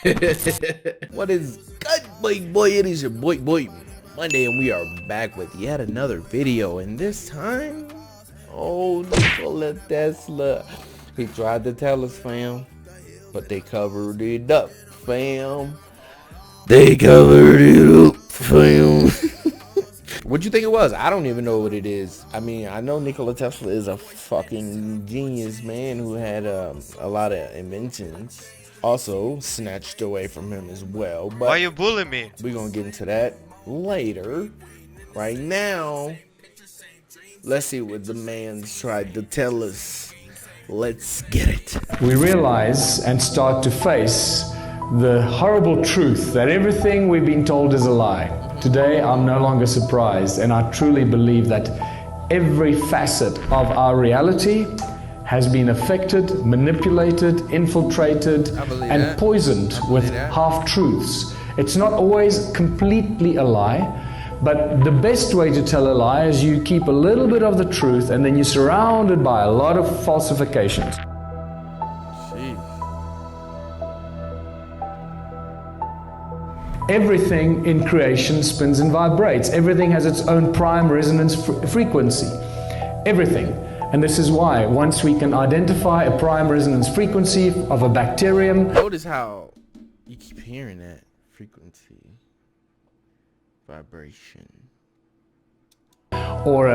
What is good, boy? It is your boy Monday, and we are back with yet another video. And this time, oh, Nikola Tesla, he tried to tell us, fam, but they covered it up, fam. They covered it up, fam. What'd you think it was? I don't even know what it is. I mean, I know Nikola Tesla is a fucking genius man who had a lot of inventions. Also snatched away from him as well. But why you bullying me? We're gonna get into that later. Right now, let's see what the man's tried to tell us. Let's get it. We realize and start to face the horrible truth that everything we've been told is a lie. Today, I'm no longer surprised, and I truly believe that every facet of our reality has been affected, manipulated, infiltrated, and poisoned with half-truths. It's not always completely a lie, but the best way to tell a lie is you keep a little bit of the truth, and then you're surrounded by a lot of falsifications. Everything in creation spins and vibrates. Everything has its own prime resonance frequency. Everything. And this is why, once we can identify a prime resonance frequency of a bacterium. Notice how you keep hearing that frequency, vibration. Or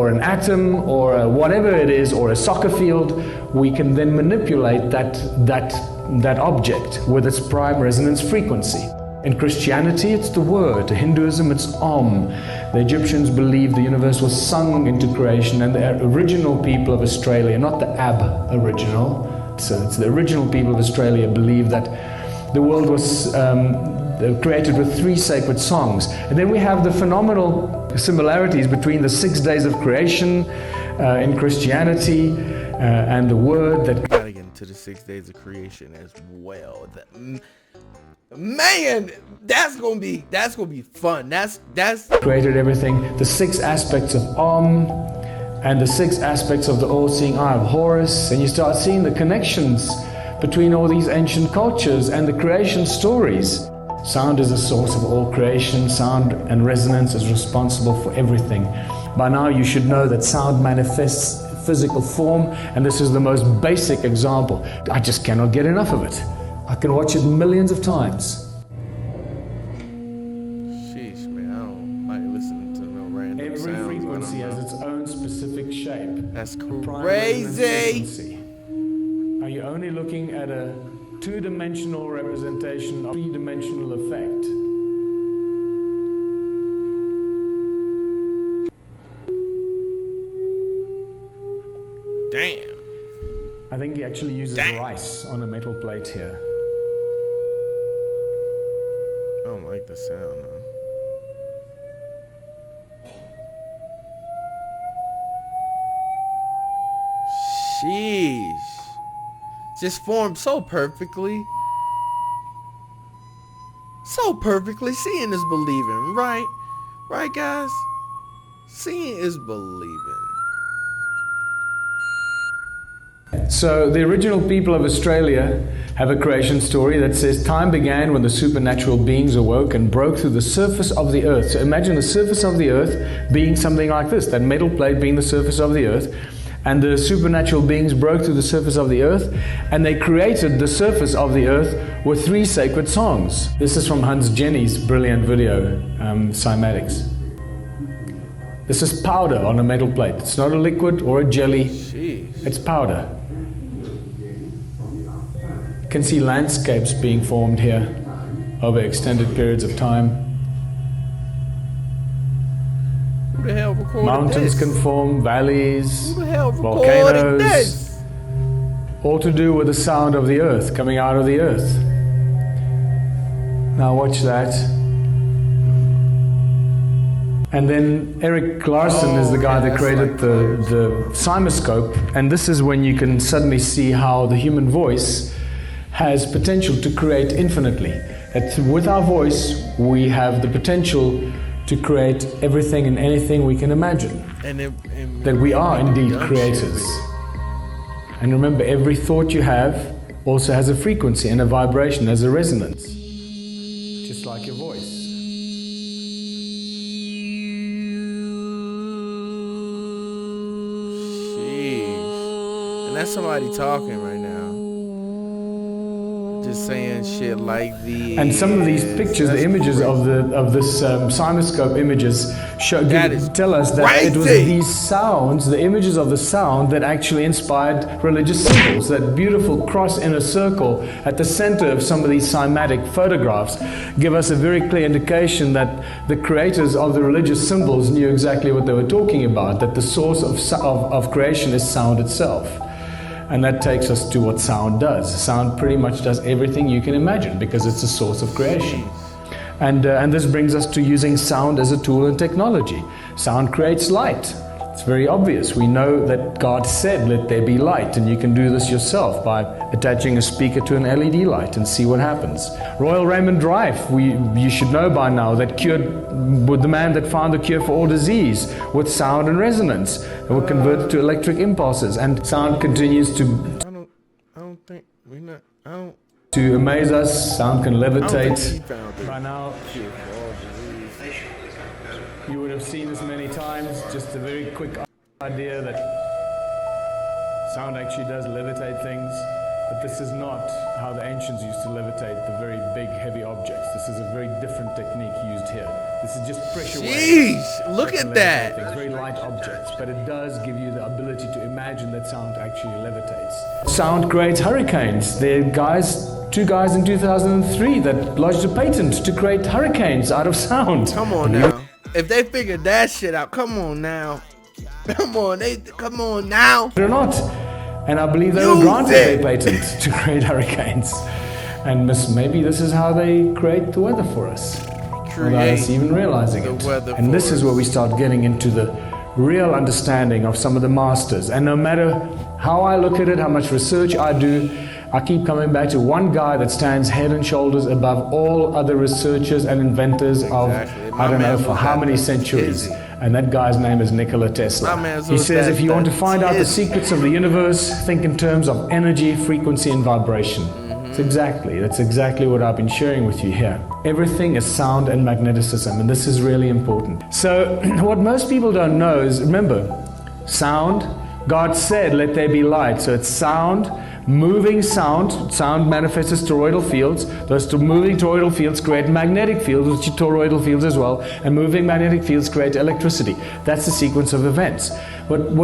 an atom, or whatever it is, or a soccer field, we can then manipulate that object with its prime resonance frequency. In Christianity, it's the word. In Hinduism, it's Om. The Egyptians believed the universe was sung into creation, and the original people of Australia, not the Aboriginal, so it's the original people of Australia believed that the world was created with 3 sacred songs. And then we have the phenomenal similarities between the 6 days of creation in Christianity and the word that... Gotta get into the 6 days of creation as well. Man, that's gonna be fun. That's created everything. The 6 aspects of Om and the 6 aspects of the all-seeing eye of Horus, and you start seeing the connections between all these ancient cultures and the creation stories. Sound is the source of all creation. Sound and resonance is responsible for everything. By now you should know that sound manifests physical form, and this is the most basic example. I just cannot get enough of it. I can watch it millions of times. Sheesh, man, I don't like listening to no random Every sounds. frequency has its own specific shape. That's crazy. Are you only looking at a 2-dimensional representation of a 3-dimensional effect? Damn. I think he actually uses rice on a metal plate here. I don't like the sound, though. Sheesh. Just formed so perfectly. So perfectly. Seeing is believing, right? Right, guys? Seeing is believing. So the original people of Australia have a creation story that says time began when the supernatural beings awoke and broke through the surface of the earth. So imagine the surface of the earth being something like this, that metal plate being the surface of the earth, and the supernatural beings broke through the surface of the earth, and they created the surface of the earth with 3 sacred songs. This is from Hans Jenny's brilliant video, Cymatics. This is powder on a metal plate. It's not a liquid or a jelly. Jeez. It's powder. You can see landscapes being formed here over extended periods of time. Who the hell recorded Mountains this? can form, valleys, Who the hell recorded volcanoes, this? all to do with the sound of the earth coming out of the earth. Now watch that. And then Eric Larson is the guy that created the cymoscope, and this is when you can suddenly see how the human voice has potential to create infinitely. That with our voice we have the potential to create everything and anything we can imagine. And that we are indeed creators. And remember, every thought you have also has a frequency and a vibration, has a resonance, just like your voice. Jeez. And that's somebody talking right now. Just saying shit like the. And some of these pictures, the images of this cinescope images tell us that it was these sounds, the images of the sound, that actually inspired religious symbols. That beautiful cross in a circle at the center of some of these cymatic photographs give us a very clear indication that the creators of the religious symbols knew exactly what they were talking about, that the source of creation is sound itself. And that takes us to what sound does. Sound pretty much does everything you can imagine because it's the source of creation. And this brings us to using sound as a tool in technology. Sound creates light. It's very obvious. We know that God said, let there be light, and you can do this yourself by attaching a speaker to an LED light and see what happens. Royal Raymond Rife, you should know by now, that with the man that found the cure for all disease with sound and resonance, and were converted to electric impulses, and sound continues to amaze us. Sound can levitate. By now, you would have seen this many times. Just a very quick idea that sound actually does levitate things, but this is not how the ancients used to levitate the very big, heavy objects. This is a very different technique used here. This is just pressure waves. Jeez, look at that. Things, very light objects, but it does give you the ability to imagine that sound actually levitates. Sound creates hurricanes. There are two guys in 2003 that lodged a patent to create hurricanes out of sound. Come on now. If they figured that shit out, come on now. Come on now. They're not. And I believe they were granted a patent to create hurricanes. And maybe this is how they create the weather for us, without us even realizing it. And this is where we start getting into the real understanding of some of the masters. And no matter how I look at it, how much research I do, I keep coming back to one guy that stands head and shoulders above all other researchers and inventors of, I don't know, for how many centuries. And that guy's name is Nikola Tesla. He says if you want to find out the secrets of the universe, think in terms of energy, frequency, and vibration. That's exactly what I've been sharing with you here. Everything is sound and magneticism, and this is really important. So what most people don't know is, remember, sound, God said, let there be light. So it's sound, moving sound. Sound manifests as toroidal fields. Those moving toroidal fields create magnetic fields, which are toroidal fields as well. And moving magnetic fields create electricity. That's the sequence of events. But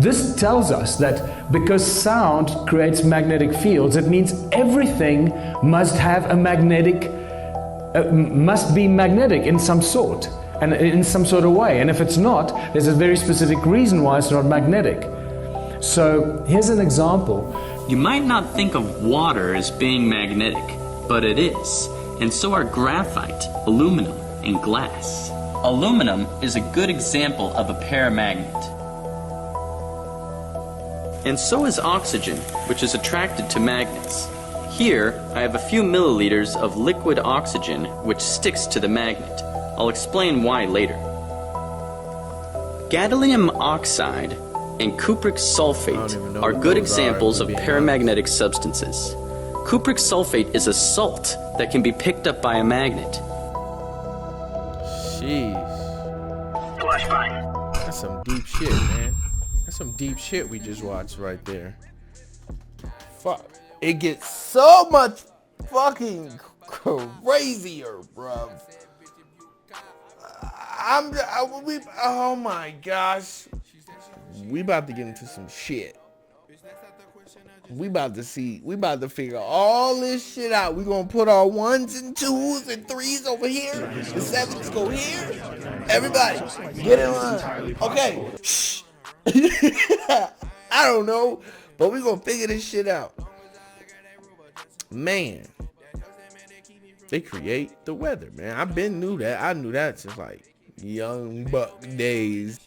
this tells us that because sound creates magnetic fields, it means everything must have a must be magnetic in some sort. And in some sort of way. And if it's not, there's a very specific reason why it's not magnetic. So here's an example. You might not think of water as being magnetic, but it is. And so are graphite, aluminum, and glass. Aluminum is a good example of a paramagnet. And so is oxygen, which is attracted to magnets. Here, I have a few milliliters of liquid oxygen which sticks to the magnet. I'll explain why later. Gadolinium oxide and cupric sulfate are good examples of paramagnetic substances. Cupric sulfate is a salt that can be picked up by a magnet. Jeez. That's some deep shit, man. That's some deep shit we just watched right there. Fuck. It gets so much fucking crazier, bruv. Oh my gosh. We about to get into some shit. We about to figure all this shit out. We gonna put our 1s and 2s and 3s over here. The 7s go here. Everybody, get in line. Okay. Shh. I don't know, but we gonna figure this shit out. Man. They create the weather, man. I knew that since like young buck days.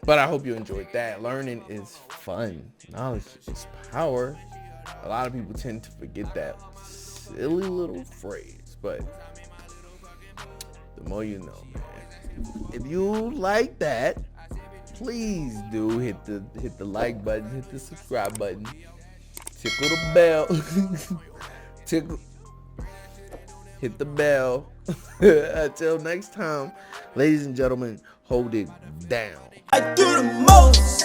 But I hope you enjoyed that. Learning is fun. Knowledge is power. A lot of people tend to forget that silly little phrase, but the more you know, man. If you like that, please do hit the like button, hit the subscribe button. Tickle the bell. Tickle. Hit the bell. Until next time, ladies and gentlemen, hold it down. I do the most.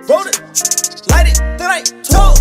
Roll it, light it, then I told.